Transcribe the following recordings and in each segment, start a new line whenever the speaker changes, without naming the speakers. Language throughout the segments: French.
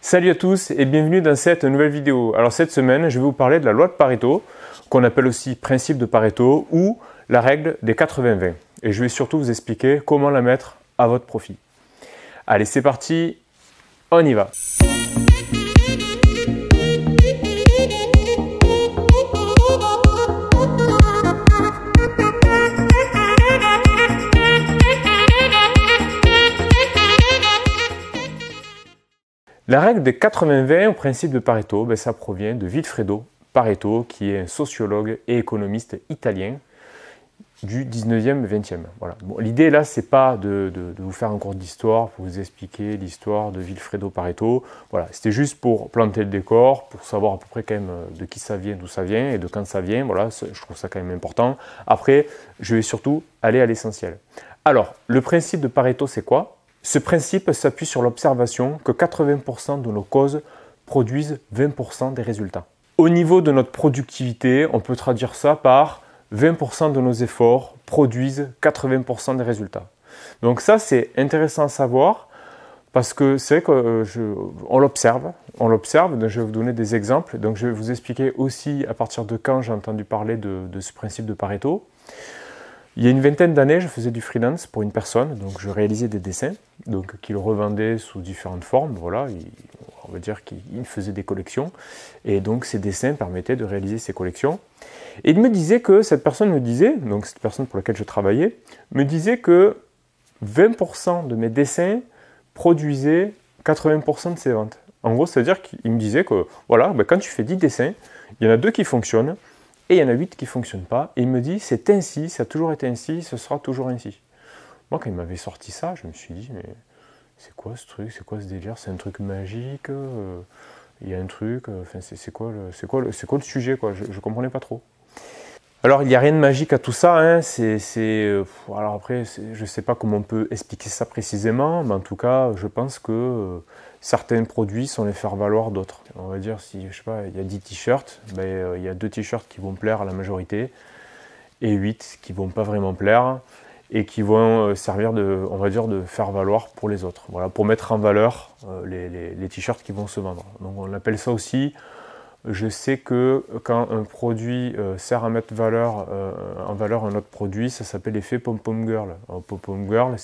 Salut à tous et bienvenue dans cette nouvelle vidéo. Alors cette semaine, je vais vous parler de la loi de Pareto, qu'on appelle aussi principe de Pareto ou la règle des 80-20. Et je vais surtout vous expliquer comment la mettre à votre profit. Allez, c'est parti, on y va. La règle des 80-20 au principe de Pareto, ça provient de Vilfredo Pareto, qui est un sociologue et économiste italien du 19e, 20e. Voilà. Bon, l'idée là, c'est pas de vous faire un cours d'histoire pour vous expliquer l'histoire de Vilfredo Pareto. Voilà, c'était juste pour planter le décor, pour savoir à peu près quand même de qui ça vient, d'où ça vient et de quand ça vient. Voilà, je trouve ça quand même important. Après, je vais surtout aller à l'essentiel. Alors, le principe de Pareto, c'est quoi ? Ce principe s'appuie sur l'observation que 80% de nos causes produisent 20% des résultats. Au niveau de notre productivité, on peut traduire ça par 20% de nos efforts produisent 80% des résultats. Donc ça, c'est intéressant à savoir parce que c'est vrai qu'on l'observe. Donc je vais vous donner des exemples. Donc je vais vous expliquer aussi à partir de quand j'ai entendu parler de ce principe de Pareto. Il y a une vingtaine d'années, je faisais du freelance pour une personne, donc je réalisais des dessins, donc qu'il revendait sous différentes formes, voilà, on va dire qu'il faisait des collections, et donc ces dessins permettaient de réaliser ces collections. Et il me disait que, cette personne pour laquelle je travaillais, me disait que 20% de mes dessins produisaient 80% de ses ventes. En gros, c'est-à-dire qu'il me disait que, voilà, quand tu fais 10 dessins, il y en a 2 qui fonctionnent, et il y en a 8 qui ne fonctionnent pas. Et il me dit, c'est ainsi, ça a toujours été ainsi, ce sera toujours ainsi. Moi, quand il m'avait sorti ça, je me suis dit, mais c'est quoi ce truc, c'est quoi ce délire, c'est un truc magique, il y a un truc, enfin, c'est quoi le sujet, quoi, je ne comprenais pas trop. Alors, il n'y a rien de magique à tout ça, hein. Alors après, je ne sais pas comment on peut expliquer ça précisément, mais en tout cas, je pense que certains produits sont les faire-valoir d'autres. On va dire, si je sais pas, il y a 10 t-shirts, il y a 2 t-shirts qui vont plaire à la majorité, et 8 qui ne vont pas vraiment plaire, et qui vont servir on va dire, de faire-valoir pour les autres. Voilà, pour mettre en valeur les t-shirts qui vont se vendre. Donc on appelle ça aussi... Je sais que quand un produit sert à mettre en valeur un autre produit, ça s'appelle l'effet pom-pom girl. Pom-pom girl,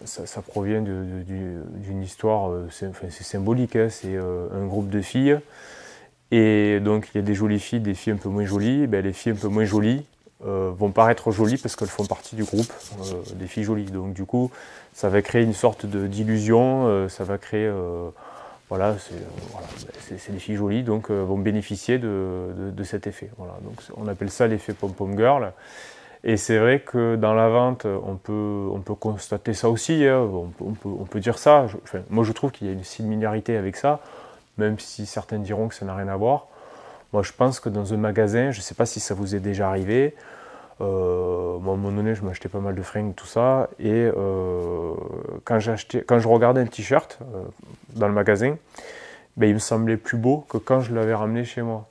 ça provient d'une histoire, c'est symbolique, hein, c'est un groupe de filles. Et donc il y a des jolies filles, des filles un peu moins jolies. Les filles un peu moins jolies vont paraître jolies parce qu'elles font partie du groupe des filles jolies. Donc du coup, ça va créer une sorte d'illusion, ça va créer... Voilà, c'est des filles jolies, donc vont bénéficier de cet effet. Voilà, donc on appelle ça l'effet pom-pom girl. Et c'est vrai que dans la vente, on peut constater ça aussi, hein, on peut dire ça. Moi, je trouve qu'il y a une similarité avec ça, même si certains diront que ça n'a rien à voir. Moi, je pense que dans un magasin, je ne sais pas si ça vous est déjà arrivé, moi, à un moment donné, je m'achetais pas mal de fringues, tout ça, et quand je regardais un t-shirt dans le magasin, il me semblait plus beau que quand je l'avais ramené chez moi.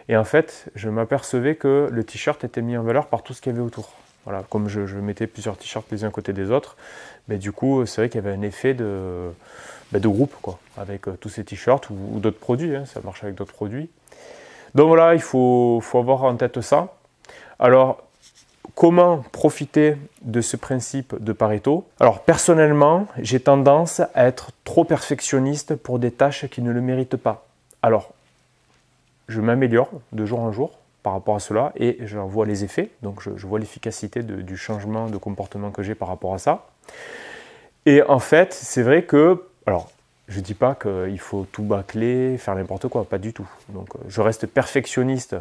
Et en fait, je m'apercevais que le t-shirt était mis en valeur par tout ce qu'il y avait autour. Voilà, comme je mettais plusieurs t-shirts les uns à côté des autres, du coup, c'est vrai qu'il y avait un effet de groupe, quoi, avec tous ces t-shirts ou d'autres produits, hein, ça marche avec d'autres produits. Donc voilà, il faut avoir en tête ça. Alors, comment profiter de ce principe de Pareto? Alors personnellement, j'ai tendance à être trop perfectionniste pour des tâches qui ne le méritent pas. Alors, je m'améliore de jour en jour par rapport à cela et j'en vois les effets. Donc je vois l'efficacité du changement de comportement que j'ai par rapport à ça. Et en fait, c'est vrai que... Alors, je ne dis pas qu'il faut tout bâcler, faire n'importe quoi, pas du tout. Donc je reste perfectionniste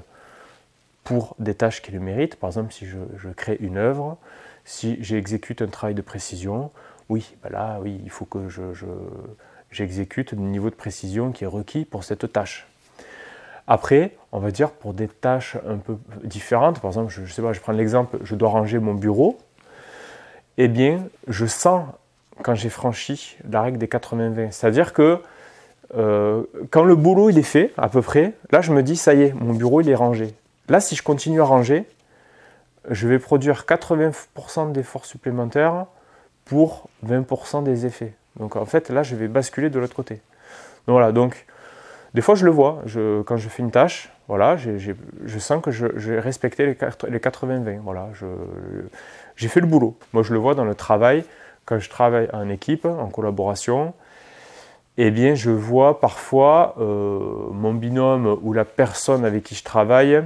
pour des tâches qui le méritent. Par exemple, si je crée une œuvre, si j'exécute un travail de précision, oui, il faut que j'exécute le niveau de précision qui est requis pour cette tâche. Après, on va dire pour des tâches un peu différentes, par exemple, je sais pas, je prends l'exemple, je dois ranger mon bureau, eh bien, je sens quand j'ai franchi la règle des 80-20. C'est-à-dire que quand le boulot il est fait, à peu près, là je me dis, ça y est, mon bureau il est rangé. Là, si je continue à ranger, je vais produire 80% d'efforts supplémentaires pour 20% des effets. Donc en fait, là, je vais basculer de l'autre côté. Donc voilà, donc des fois, je le vois. Quand je fais une tâche, voilà, je sens que j'ai respecté les 80-20. Voilà, j'ai fait le boulot. Moi, je le vois dans le travail. Quand je travaille en équipe, en collaboration, eh bien, je vois parfois mon binôme ou la personne avec qui je travaille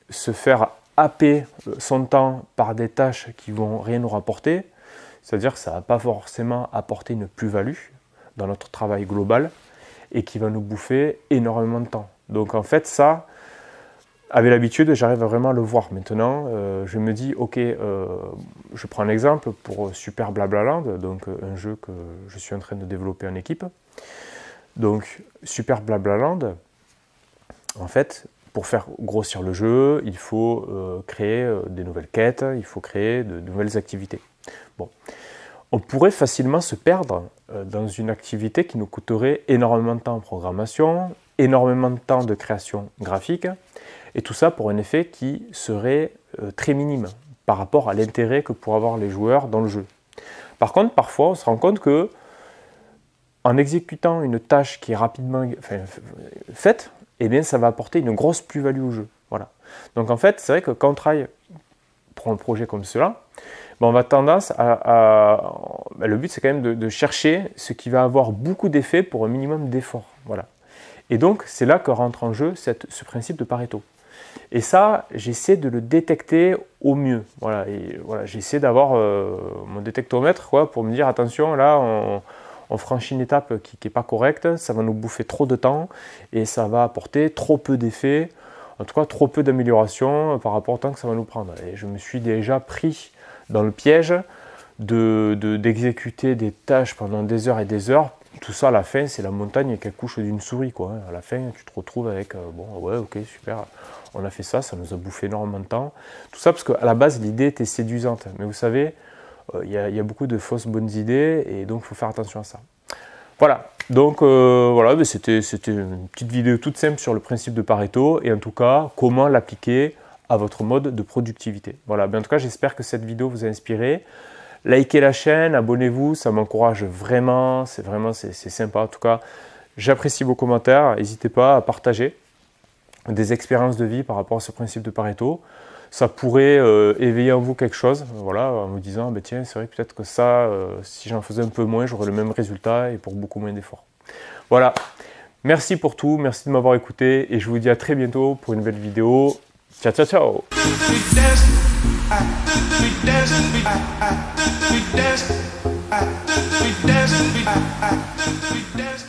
se faire happer son temps par des tâches qui ne vont rien nous rapporter. C'est-à-dire que ça ne va pas forcément apporter une plus-value dans notre travail global et qui va nous bouffer énormément de temps. Donc en fait, ça, avec l'habitude, j'arrive vraiment à le voir. Maintenant, je me dis, ok, je prends un exemple pour Super Blablaland, donc un jeu que je suis en train de développer en équipe. Donc Super Blablaland, en fait, pour faire grossir le jeu, il faut créer des nouvelles quêtes, il faut créer de nouvelles activités. Bon. On pourrait facilement se perdre dans une activité qui nous coûterait énormément de temps en programmation, énormément de temps de création graphique, et tout ça pour un effet qui serait très minime par rapport à l'intérêt que pourraient avoir les joueurs dans le jeu. Par contre, parfois, on se rend compte que en exécutant une tâche qui est rapidement faite, eh bien, ça va apporter une grosse plus-value au jeu. Voilà. Donc en fait, c'est vrai que quand on travaille pour un projet comme cela, on va tendance le but, c'est quand même de chercher ce qui va avoir beaucoup d'effets pour un minimum d'effort. Voilà. Et donc, c'est là que rentre en jeu ce principe de Pareto. Et ça, j'essaie de le détecter au mieux. Voilà. Et voilà, j'essaie d'avoir mon détectomètre pour me dire, attention, là, on franchit une étape qui n'est pas correcte, ça va nous bouffer trop de temps et ça va apporter trop peu d'effets, en tout cas trop peu d'amélioration par rapport au temps que ça va nous prendre. Et je me suis déjà pris dans le piège d'exécuter des tâches pendant des heures et des heures. Tout ça, à la fin, c'est la montagne qui accouche d'une souris, quoi. À la fin, tu te retrouves avec, bon, ouais, ok, super, on a fait ça, ça nous a bouffé énormément de temps. Tout ça parce qu'à la base, l'idée était séduisante. Mais vous savez, il y a beaucoup de fausses bonnes idées et donc il faut faire attention à ça. Voilà, donc voilà, c'était une petite vidéo toute simple sur le principe de Pareto et en tout cas, comment l'appliquer à votre mode de productivité. Voilà, en tout cas, j'espère que cette vidéo vous a inspiré. Likez la chaîne, abonnez-vous, ça m'encourage vraiment, c'est sympa. En tout cas, j'apprécie vos commentaires, n'hésitez pas à partager des expériences de vie par rapport à ce principe de Pareto. Ça pourrait éveiller en vous quelque chose, voilà, en vous disant, bah, tiens, c'est vrai peut-être que ça, si j'en faisais un peu moins, j'aurais le même résultat et pour beaucoup moins d'efforts. Voilà, merci pour tout, merci de m'avoir écouté et je vous dis à très bientôt pour une nouvelle vidéo. Ciao, ciao, ciao! We dance.